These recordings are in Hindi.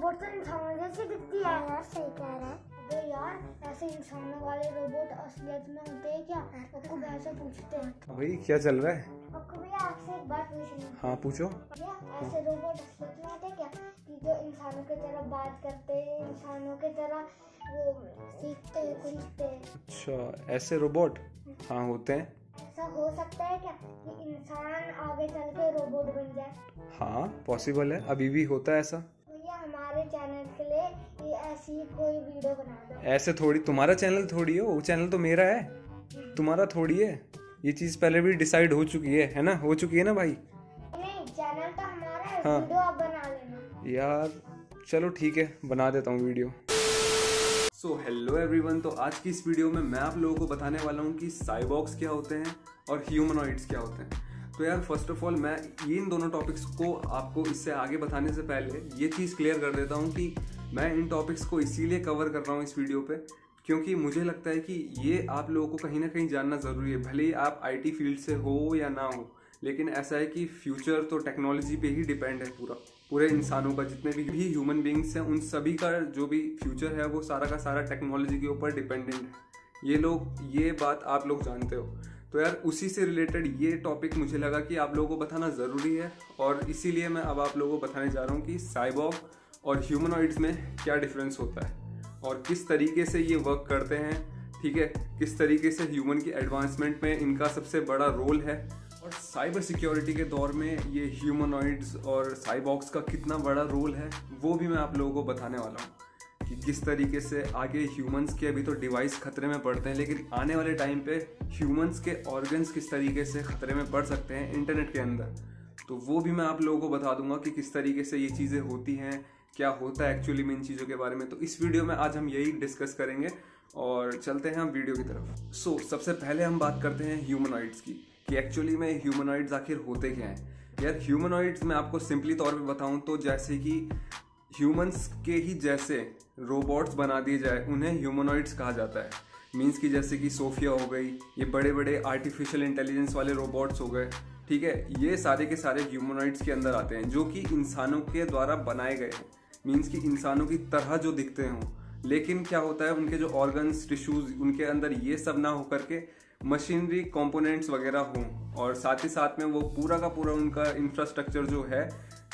रोबोट तो इंसानों जैसी दिखती है। यार सही कह रहा है। अबे यार, ऐसे इंसानों वाले रोबोट असलियत में होते हैं क्या? आपको ऐसे पूछते हैं। भाई क्या चल रहा है? आपको भैया आपसे एक बात पूछनी है। हाँ पूछो। भैया ऐसे रोबोट असलियत में होते हैं क्या, कि जो इंसानों की तरह बात करते हैं, इंसानों की तरह वो सीखते हैं, कुछ। अच्छा, ऐसे रोबोट हाँ होते हैं। ऐसा हो सकता है क्या कि इंसान आगे चल के रोबोट बन जाए? हाँ पॉसिबल है, अभी भी होता है ऐसा। भैया हमारे चैनल के लिए ये ऐसी कोई वीडियो बना दो। ऐसे थोड़ी, तुम्हारा चैनल थोड़ी है वो, चैनल तो मेरा है, तुम्हारा थोड़ी है। ये चीज़ पहले भी डिसाइड हो चुकी है ना? हो चुकी है ना भाई? नहीं, चैनल तो हमारा है। हाँ। वीडियो आप बना लेना। यार चलो ठीक है, बना देता हूँ वीडियो। सो हेलो एवरीवन, तो आज की इस वीडियो में मैं आप लोगों को बताने वाला हूँ कि साइबॉर्ग्स क्या होते हैं और ह्यूमनॉइड्स क्या होते हैं। तो यार फर्स्ट ऑफ ऑल मैं इन दोनों टॉपिक्स को आपको इससे आगे बताने से पहले ये चीज़ क्लियर कर देता हूँ कि मैं इन टॉपिक्स को इसीलिए कवर कर रहा हूँ इस वीडियो पे क्योंकि मुझे लगता है कि ये आप लोगों को कहीं ना कहीं जानना ज़रूरी है। भले ही आप IT फील्ड से हो या ना हो, लेकिन ऐसा है कि फ्यूचर तो टेक्नोलॉजी पे ही डिपेंड है। पूरे इंसानों का, जितने भी ह्यूमन बींग्स हैं, उन सभी का जो भी फ्यूचर है वो सारा का सारा टेक्नोलॉजी के ऊपर डिपेंडेंट है। ये बात आप लोग जानते हो। तो यार उसी से रिलेटेड ये टॉपिक मुझे लगा कि आप लोगों को बताना ज़रूरी है और इसीलिए मैं अब आप लोगों को बताने जा रहा हूँ कि साइबॉर्ग और ह्यूमनॉइड्स में क्या डिफरेंस होता है और किस तरीके से ये वर्क करते हैं, ठीक है, किस तरीके से ह्यूमन की एडवांसमेंट में इनका सबसे बड़ा रोल है और साइबर सिक्योरिटी के दौर में ये ह्यूमनॉइड्स और साइबॉर्ग्स का कितना बड़ा रोल है वो भी मैं आप लोगों को बताने वाला हूँ कि किस तरीके से आगे ह्यूमंस के अभी तो डिवाइस खतरे में पड़ते हैं, लेकिन आने वाले टाइम पे ह्यूमंस के ऑर्गन्स किस तरीके से खतरे में पड़ सकते हैं इंटरनेट के अंदर। तो वो भी मैं आप लोगों को बता दूंगा कि किस तरीके से ये चीज़ें होती हैं, क्या होता है एक्चुअली में इन चीज़ों के बारे में। तो इस वीडियो में आज हम यही डिस्कस करेंगे और चलते हैं हम वीडियो की तरफ। सबसे पहले हम बात करते हैं ह्यूमनॉइड्स की कि एक्चुअली में ह्यूमनॉइड्स आखिर होते क्या हैं। यार ह्यूमनॉइड्स मैं आपको सिंपली तौर पे बताऊं तो जैसे कि ह्यूमंस के ही जैसे रोबोट्स बना दिए जाए उन्हें ह्यूमनॉइड्स कहा जाता है। मीन्स कि जैसे कि सोफिया हो गई, ये बड़े बड़े आर्टिफिशियल इंटेलिजेंस वाले रोबोट्स हो गए, ठीक है, ये सारे के सारे ह्यूमनॉइड्स के अंदर आते हैं जो कि इंसानों के द्वारा बनाए गए हैं। मीन्स कि इंसानों की तरह जो दिखते हों, लेकिन क्या होता है उनके जो ऑर्गन्स, टिश्यूज, उनके अंदर ये सब ना होकर के मशीनरी कंपोनेंट्स वगैरह हों और साथ ही साथ में वो पूरा का पूरा उनका इंफ्रास्ट्रक्चर जो है,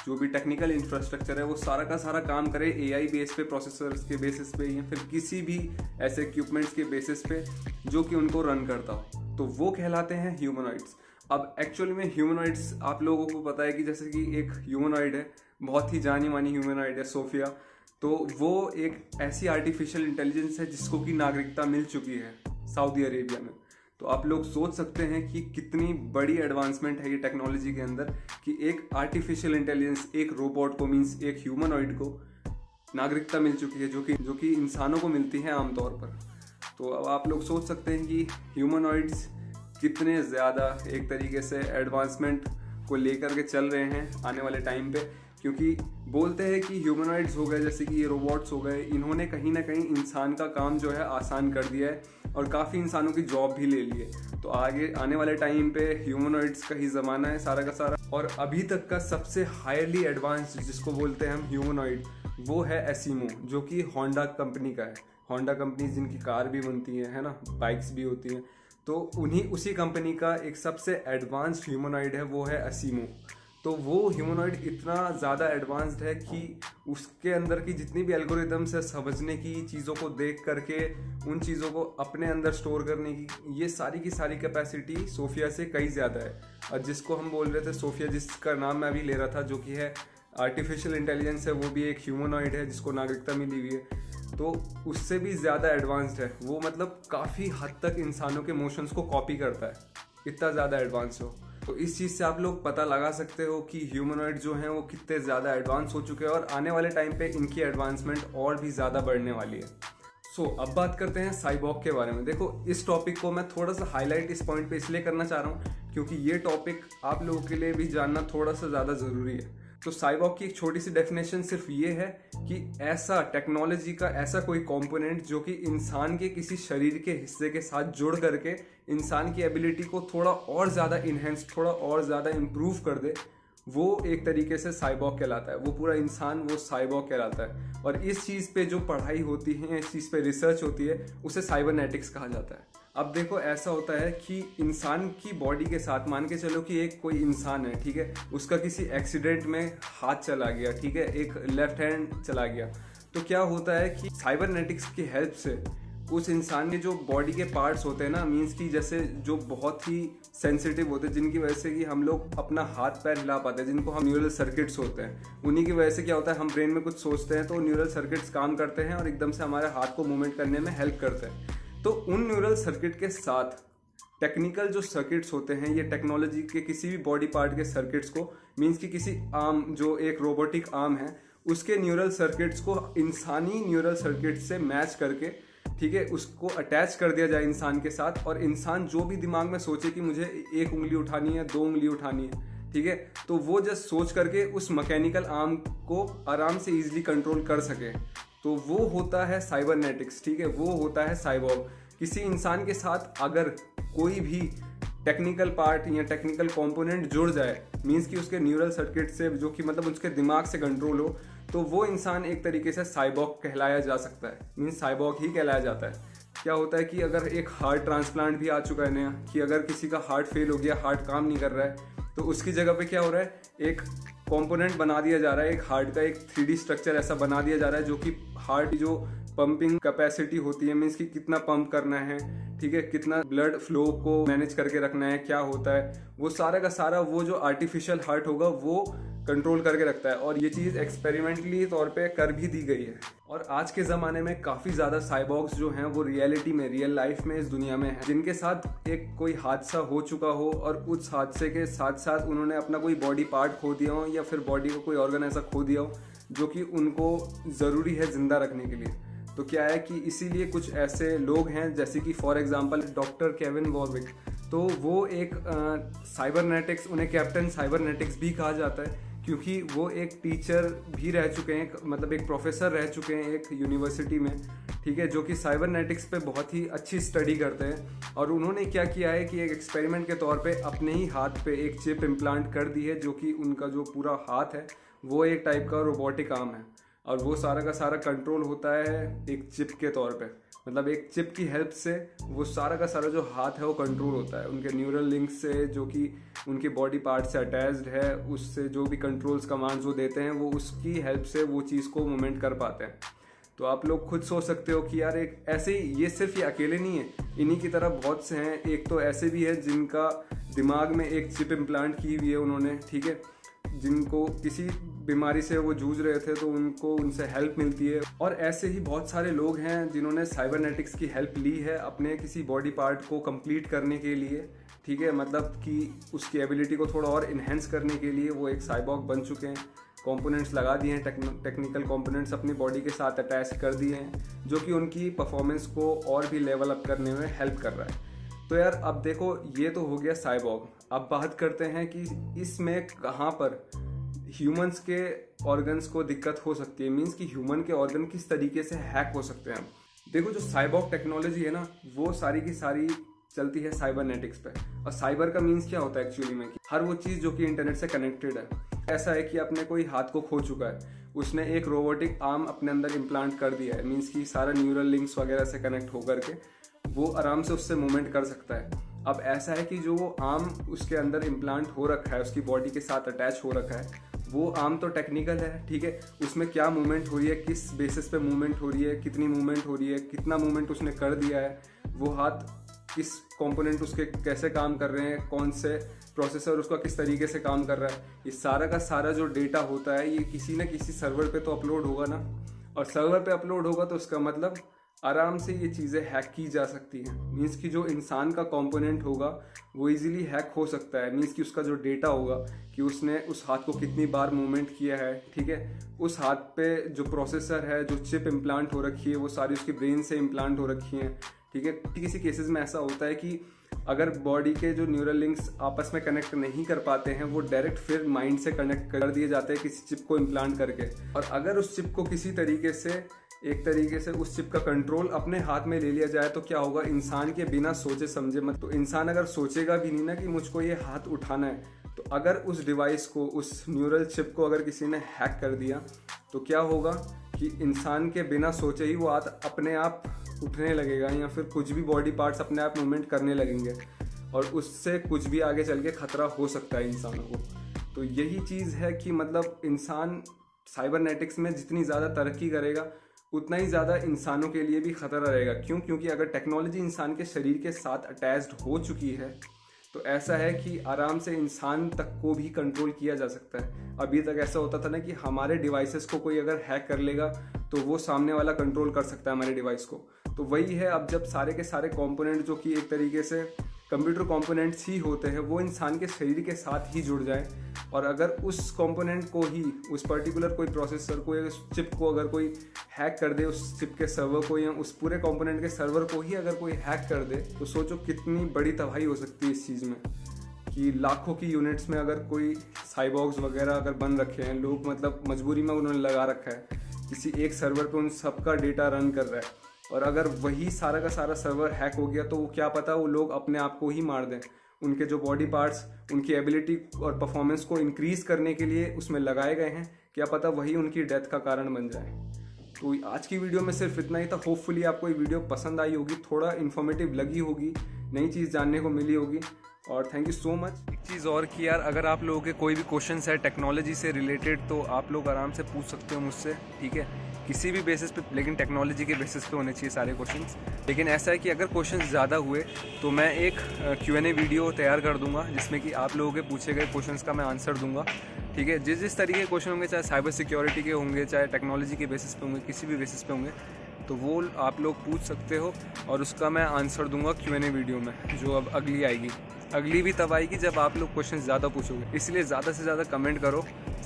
जो भी टेक्निकल इंफ्रास्ट्रक्चर है, वो सारा का सारा काम करे AI बेस पे, प्रोसेसर्स के बेसिस पे या फिर किसी भी ऐसे इक्विपमेंट्स के बेसिस पे जो कि उनको रन करता हो, तो वो कहलाते हैं ह्यूमनॉइड्स। अब एक्चुअली में ह्यूमनॉइड्स आप लोगों को पता है कि जैसे कि एक ह्यूमनॉइड है, बहुत ही जानी मानी ह्यूमनॉइड है सोफिया, तो वो एक ऐसी आर्टिफिशियल इंटेलिजेंस है जिसको कि नागरिकता मिल चुकी है सऊदी अरेबिया में। तो आप लोग सोच सकते हैं कि कितनी बड़ी एडवांसमेंट है ये टेक्नोलॉजी के अंदर कि एक आर्टिफिशियल इंटेलिजेंस, एक रोबोट को, मीन्स एक ह्यूमनॉइड को नागरिकता मिल चुकी है जो कि इंसानों को मिलती है आमतौर पर। तो अब आप लोग सोच सकते हैं कि ह्यूमनॉइड्स कितने ज़्यादा एक तरीके से एडवांसमेंट को लेकर के चल रहे हैं आने वाले टाइम पे, क्योंकि बोलते हैं कि ह्यूमनॉइड्स हो गए, जैसे कि ये रोबोट्स हो गए, इन्होंने कहीं ना कहीं इंसान का काम जो है आसान कर दिया है और काफ़ी इंसानों की जॉब भी ले ली है। तो आगे आने वाले टाइम पे ह्यूमनॉइड्स का ही ज़माना है सारा का सारा। और अभी तक का सबसे हाईली एडवांस्ड जिसको बोलते हैं हम ह्यूमनॉइड, वो है एसिमो, जो कि होंडा कंपनी का है। होंडा कंपनी जिनकी कार भी बनती है ना, बाइक्स भी होती हैं, तो उसी कंपनी का एक सबसे एडवांस्ड ह्यूमनॉइड है, वो है एसिमो। तो वो ह्यूमनॉइड इतना ज़्यादा एडवांस्ड है कि उसके अंदर की जितनी भी एल्गोरिदम्स है, समझने की, चीज़ों को देख करके उन चीज़ों को अपने अंदर स्टोर करने की, ये सारी की सारी कैपेसिटी सोफिया से कहीं ज़्यादा है। और जिसको हम बोल रहे थे सोफिया, जिसका नाम मैं अभी ले रहा था, जो कि है आर्टिफिशियल इंटेलिजेंस है, वो भी एक ह्यूमनॉइड है जिसको नागरिकता मिली हुई है, तो उससे भी ज़्यादा एडवांस्ड है वो। मतलब काफ़ी हद तक इंसानों के मोशंस को कॉपी करता है, इतना ज़्यादा एडवांस हो। तो इस चीज़ से आप लोग पता लगा सकते हो कि ह्यूमनॉइड जो हैं वो कितने ज़्यादा एडवांस हो चुके हैं और आने वाले टाइम पे इनकी एडवांसमेंट और भी ज़्यादा बढ़ने वाली है। अब बात करते हैं साइबॉर्ग के बारे में। देखो, इस टॉपिक को मैं थोड़ा सा हाईलाइट इस पॉइंट पे इसलिए करना चाह रहा हूँ क्योंकि ये टॉपिक आप लोगों के लिए भी जानना थोड़ा सा ज़्यादा ज़रूरी है। तो साइबॉर्ग की एक छोटी सी डेफिनेशन सिर्फ ये है कि ऐसा टेक्नोलॉजी का ऐसा कोई कंपोनेंट जो कि इंसान के किसी शरीर के हिस्से के साथ जुड़ करके इंसान की एबिलिटी को थोड़ा और ज़्यादा इन्हेंस, थोड़ा और ज़्यादा इम्प्रूव कर दे, वो एक तरीके से साइबॉर्ग कहलाता है। वो पूरा इंसान वो साइबॉर्ग कहलाता है। और इस चीज़ पे जो पढ़ाई होती है, इस चीज़ पे रिसर्च होती है, उसे साइबरनेटिक्स कहा जाता है। अब देखो ऐसा होता है कि इंसान की बॉडी के साथ, मान के चलो कि एक कोई इंसान है, ठीक है, उसका किसी एक्सीडेंट में हाथ चला गया, ठीक है, एक लेफ्ट हैंड चला गया, तो क्या होता है कि साइबरनेटिक्स की हेल्प से उस इंसान के जो बॉडी के पार्ट्स होते हैं ना, मीन्स की जैसे जो बहुत ही सेंसिटिव होते हैं, जिनकी वजह से कि हम लोग अपना हाथ पैर हिला पाते हैं, जिनको हम न्यूरल सर्किट्स होते हैं, उन्हीं की वजह से क्या होता है, हम ब्रेन में कुछ सोचते हैं तो न्यूरल सर्किट्स काम करते हैं और एकदम से हमारे हाथ को मूवमेंट करने में हेल्प करते हैं। तो उन न्यूरल सर्किट के साथ टेक्निकल जो सर्किट्स होते हैं, ये टेक्नोलॉजी के किसी भी बॉडी पार्ट के सर्किट्स को, मीन्स कि किसी आर्म, जो एक रोबोटिक आर्म है, उसके न्यूरल सर्किट्स को इंसानी न्यूरल सर्किट से मैच करके, ठीक है, उसको अटैच कर दिया जाए इंसान के साथ। और इंसान जो भी दिमाग में सोचे कि मुझे एक उंगली उठानी है, 2 उंगली उठानी है, ठीक है, तो वो जस्ट सोच करके उस मैकेनिकल आर्म को आराम से इजीली कंट्रोल कर सके, तो वो होता है साइबरनेटिक्स, ठीक है, वो होता है साइबॉर्ग। किसी इंसान के साथ अगर कोई भी टेक्निकल पार्ट या टेक्निकल कंपोनेंट जुड़ जाए, मीन्स कि उसके न्यूरल सर्किट से, जो कि मतलब उसके दिमाग से कंट्रोल हो, तो वो इंसान एक तरीके से साइबॉर्ग कहलाया जा सकता है, मीन्स साइबॉर्ग ही कहलाया जाता है। क्या होता है कि अगर एक हार्ट ट्रांसप्लांट भी आ चुका है नया, कि अगर किसी का हार्ट फेल हो गया, हार्ट काम नहीं कर रहा है, तो उसकी जगह पे क्या हो रहा है, एक कंपोनेंट बना दिया जा रहा है, एक हार्ट का एक 3D स्ट्रक्चर ऐसा बना दिया जा रहा है, जो कि हार्ट की जो पंपिंग कैपेसिटी होती है, मीन्स कि कितना पंप करना है, ठीक है, कितना ब्लड फ्लो को मैनेज करके रखना है, क्या होता है, वो सारा का सारा वो जो आर्टिफिशियल हार्ट होगा वो कंट्रोल करके रखता है। और ये चीज़ एक्सपेरिमेंटली तौर पे कर भी दी गई है। और आज के ज़माने में काफ़ी ज़्यादा साइबॉर्ग्स जो हैं वो रियलिटी में, रियल लाइफ में इस दुनिया में है, जिनके साथ एक कोई हादसा हो चुका हो और उस हादसे के साथ साथ उन्होंने अपना कोई बॉडी पार्ट खो दिया हो, या फिर बॉडी का कोई ऑर्गन ऐसा खो दिया हो जो कि उनको ज़रूरी है ज़िंदा रखने के लिए। तो क्या है कि इसीलिए कुछ ऐसे लोग हैं, जैसे कि for example doctor Kevin Warwick, तो वो एक साइबरनेटिक्स, उन्हें कैप्टन साइबरनेटिक्स भी कहा जाता है, क्योंकि वो एक टीचर भी रह चुके हैं, मतलब एक प्रोफेसर रह चुके हैं एक यूनिवर्सिटी में, ठीक है, जो कि साइबरनेटिक्स पे बहुत ही अच्छी स्टडी करते हैं। और उन्होंने क्या किया है कि एक एक्सपेरिमेंट के तौर पे अपने ही हाथ पे एक चिप इम्प्लांट कर दी है, जो कि उनका जो पूरा हाथ है वो एक टाइप का रोबोटिक आर्म है, और वो सारा का सारा कंट्रोल होता है एक चिप के तौर पे, मतलब एक चिप की हेल्प से वो सारा का सारा जो हाथ है वो कंट्रोल होता है उनके न्यूरल लिंक से, जो कि उनके बॉडी पार्ट से अटैच्ड है, उससे जो भी कंट्रोल्स कमांड्स वो देते हैं, वो उसकी हेल्प से वो चीज़ को मूवमेंट कर पाते हैं। तो आप लोग खुद सोच सकते हो कि यार एक ऐसे ही, ये सिर्फ ये अकेले नहीं है, इन्हीं की तरह बहुत से हैं। एक तो ऐसे भी है जिनका दिमाग में एक चिप इम्प्लांट की हुई है उन्होंने, ठीक है, जिनको किसी बीमारी से वो जूझ रहे थे तो उनको उनसे हेल्प मिलती है। और ऐसे ही बहुत सारे लोग हैं जिन्होंने साइबरनेटिक्स की हेल्प ली है अपने किसी बॉडी पार्ट को कंप्लीट करने के लिए, ठीक है, मतलब कि उसकी एबिलिटी को थोड़ा और इन्हेंस करने के लिए वो एक साइबॉर्ग बन चुके हैं। कंपोनेंट्स लगा दिए हैं, टेक्निकल कंपोनेंट्स अपनी बॉडी के साथ अटैच कर दिए हैं, जो कि उनकी परफॉर्मेंस को और भी लेवल अप करने में हेल्प कर रहा है। तो यार अब देखो, ये तो हो गया साइबॉर्ग। अब बात करते हैं कि इसमें कहाँ पर ह्यूमंस के ऑर्गन्स को दिक्कत हो सकती है, मीन्स कि ह्यूमन के ऑर्गन किस तरीके से हैक हो सकते हैं। देखो जो साइबॉर्ग टेक्नोलॉजी है ना, वो सारी की सारी चलती है साइबरनेटिक्स पे। और साइबर का मीन्स क्या होता है एक्चुअली में, कि हर वो चीज़ जो कि इंटरनेट से कनेक्टेड है। ऐसा है कि अपने कोई हाथ को खो चुका है, उसने एक रोबोटिक आर्म अपने अंदर इम्प्लांट कर दिया है, मीन्स कि सारा न्यूरल लिंक्स वगैरह से कनेक्ट होकर के वो आराम से उससे मूवमेंट कर सकता है। अब ऐसा है कि जो वो आर्म उसके अंदर इम्प्लांट हो रखा है, उसकी बॉडी के साथ अटैच हो रखा है, वो आर्म तो टेक्निकल है, ठीक है, उसमें क्या मूवमेंट हो रही है, किस बेसिस पे मूवमेंट हो रही है, कितनी मूवमेंट हो रही है, कितना मूवमेंट उसने कर दिया है, वो हाथ किस कंपोनेंट उसके कैसे काम कर रहे हैं, कौन से प्रोसेसर उसका किस तरीके से काम कर रहा है, ये सारा का सारा जो डेटा होता है ये किसी न किसी सर्वर पे तो अपलोड होगा ना। और सर्वर पे अपलोड होगा तो उसका मतलब आराम से ये चीज़ें हैक की जा सकती हैं। मीन्स कि जो इंसान का कंपोनेंट होगा वो इजीली हैक हो सकता है। मीन्स कि उसका जो डेटा होगा कि उसने उस हाथ को कितनी बार मूवमेंट किया है, ठीक है, उस हाथ पे जो प्रोसेसर है, जो चिप इम्प्लांट हो रखी है, वो सारी उसकी ब्रेन से इम्प्लांट हो रखी हैं, ठीक है। किसी केसेस में ऐसा होता है कि अगर बॉडी के जो न्यूरल लिंक्स आपस में कनेक्ट नहीं कर पाते हैं, वो डायरेक्ट फिर माइंड से कनेक्ट कर दिए जाते हैं किसी चिप को इम्प्लांट करके। और अगर उस चिप को किसी तरीके से एक तरीके से उस चिप का कंट्रोल अपने हाथ में ले लिया जाए तो क्या होगा, इंसान के बिना सोचे समझे, मत तो इंसान अगर सोचेगा भी नहीं ना कि मुझको ये हाथ उठाना है, तो अगर उस डिवाइस को, उस न्यूरल चिप को अगर किसी ने हैक कर दिया तो क्या होगा कि इंसान के बिना सोचे ही वो अपने आप उठने लगेगा या फिर कुछ भी बॉडी पार्ट्स अपने आप मूवमेंट करने लगेंगे और उससे कुछ भी आगे चल के खतरा हो सकता है इंसानों को। तो यही चीज़ है कि मतलब इंसान साइबरनेटिक्स में जितनी ज़्यादा तरक्की करेगा उतना ही ज़्यादा इंसानों के लिए भी खतरा रहेगा। क्यों? क्योंकि अगर टेक्नोलॉजी इंसान के शरीर के साथ अटैच्ड हो चुकी है तो ऐसा है कि आराम से इंसान तक को भी कंट्रोल किया जा सकता है। अभी तक ऐसा होता था ना कि हमारे डिवाइसेस को कोई अगर हैक कर लेगा तो वो सामने वाला कंट्रोल कर सकता है हमारे डिवाइस को। तो वही है, अब जब सारे के सारे कंपोनेंट जो कि एक तरीके से कंप्यूटर कंपोनेंट्स ही होते हैं वो इंसान के शरीर के साथ ही जुड़ जाए और अगर उस कंपोनेंट को ही, उस पर्टिकुलर कोई प्रोसेसर को या उस चिप को अगर कोई हैक कर दे, उस चिप के सर्वर को या उस पूरे कंपोनेंट के सर्वर को ही अगर कोई हैक कर दे तो सोचो कितनी बड़ी तबाही हो सकती है इस चीज़ में। कि लाखों की यूनिट्स में अगर कोई साइबॉर्ग्स वगैरह अगर बन रखे हैं लोग, मतलब मजबूरी में उन्होंने लगा रखा है, किसी एक सर्वर पे उन सबका डेटा रन कर रहा है और अगर वही सारा का सारा सर्वर हैक हो गया तो वो क्या पता वो लोग अपने आप को ही मार दें। उनके जो बॉडी पार्ट्स उनकी एबिलिटी और परफॉर्मेंस को इंक्रीज़ करने के लिए उसमें लगाए गए हैं, क्या पता वही उनकी डेथ का कारण बन जाए। तो आज की वीडियो में सिर्फ इतना ही था। होपफुली आपको ये वीडियो पसंद आई होगी, थोड़ा इन्फॉर्मेटिव लगी होगी, नई चीज़ जानने को मिली होगी और थैंक यू सो मच। एक चीज़ और कि यार, अगर आप लोगों के कोई भी क्वेश्चंस है टेक्नोलॉजी से रिलेटेड तो आप लोग आराम से पूछ सकते हो मुझसे, ठीक है, किसी भी बेसिस पे, लेकिन टेक्नोलॉजी के बेसिस पे होने चाहिए सारे क्वेश्चंस। लेकिन ऐसा है कि अगर क्वेश्चंस ज़्यादा हुए तो मैं एक Q&A वीडियो तैयार कर दूंगा जिसमें कि आप लोगों के पूछे गए क्वेश्चंस का मैं आंसर दूंगा, ठीक है। जिस तरीके के क्वेश्चन होंगे, चाहे साइबर सिक्योरिटी के होंगे, चाहे टेक्नोलॉजी के बेसिस पे होंगे, किसी भी बेसिस पे होंगे, तो वो आप लोग पूछ सकते हो और उसका मैं आंसर दूंगा Q&A वीडियो में, जो अब अगली आएगी। अगली भी तब आएगी जब आप लोग क्वेश्चन ज़्यादा पूछोगे, इसलिए ज़्यादा से ज़्यादा कमेंट करो,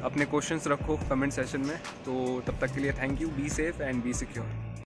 अपने क्वेश्चंस रखो कमेंट सेशन में। तो तब तक के लिए thank you, be safe and be secure.